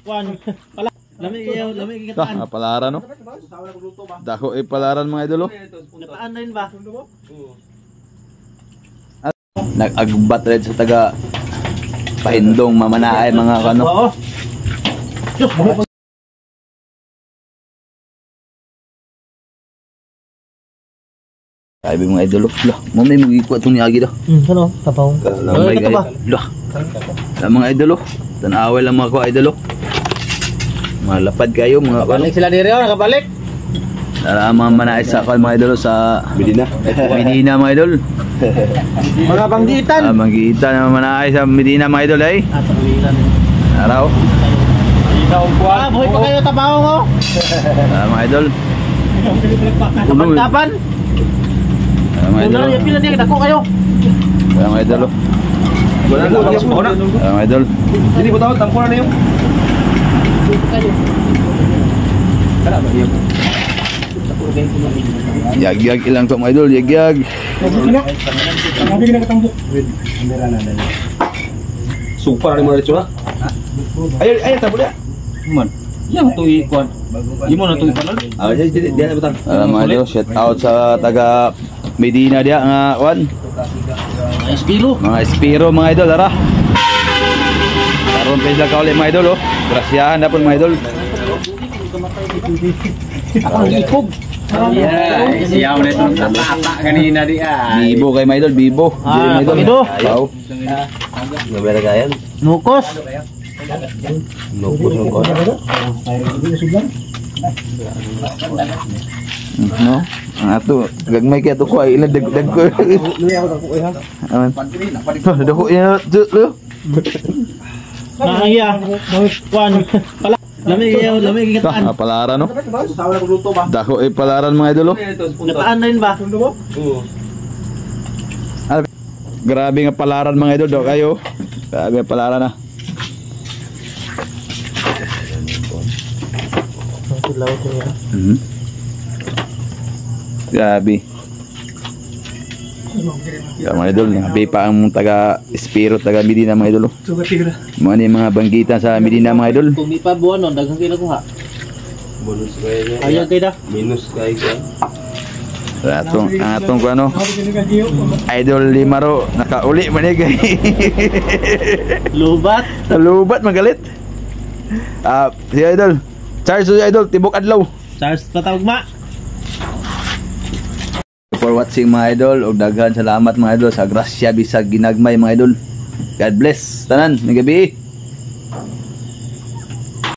Kuan pala. Lami Ah, palaran no. Dako palaran mga idol oh. Napaan na yun ba? Nag-agbat red sa taga Pahindong mamanaay mga kano. Oo. Sabi mga idol oh. Lah, mo may magikuha itong niagi daw. Ano? Tapaw. Lamay guys. Lah. Mga idol oh. Tanaway lang mga ko idol oh. Malapad kayo mga Balik sila diri oh, nakabalik. mga manaay sa mga idol sa Medina. Medina mga idol. Mga banggitan. Banggitan na manaay sa Medina mga idol ay. Araw. Buhay pa kayo tabaw mo. Mga idol. Kapan? Mga idol. Yung pila din dako kayo. Mga idol. Mga idol. Jadi po tawag tampuran na yung. Yag ilang ko mga idol, yag. Super ni mo dito ha. Ayo tapo dia. Man. Yang tuwi kuan. Imo na tuwi panol. Ah, jadi dia na butang. Mga idol, shout out sa taga Medina dia nga kuan. Espiro. Mga Espiro mga idol ara. Karon pa sila ka ulit mga idol oh. Grasyahan na po mga idol. Ang ikog. Yeah, siyaw na itong tata kanina di ah. Bibo kay mga idol, bibo. Ah, Mga Bibo. Wow. Nabera kayan. Nukos. Nukos ng kono. No. Ang ato, gagmay kaya to ko ay ilan dagdag ko. Aman. Dako ya, lo. Nakaya. Kuan pala. Lami Ah, palaran no. Dako palaran mga idol oh. Napaan na yun ba? Grabe nga palaran mga idol daw kayo. Grabe nga palaran na. Grabe. Ya mga idol, nabi pa ang taga Espiro, taga Medina mga idol. Mga ni mga banggitan sa Medina mga idol. Kung di pa buwan no, daghang kila kuha. Bonus kayo. Ayaw kay da. Minus kayo ka. Atong ko ano. Idol Limaro nakauli man ni kay. Lubat. Lubat magalit. Si idol. Charles si idol tibok adlaw. Charles patawag ma. For watching mga idol ug daghan salamat mga idol sa grasya bisag ginagmay mga idol. God bless tanan ng gabi.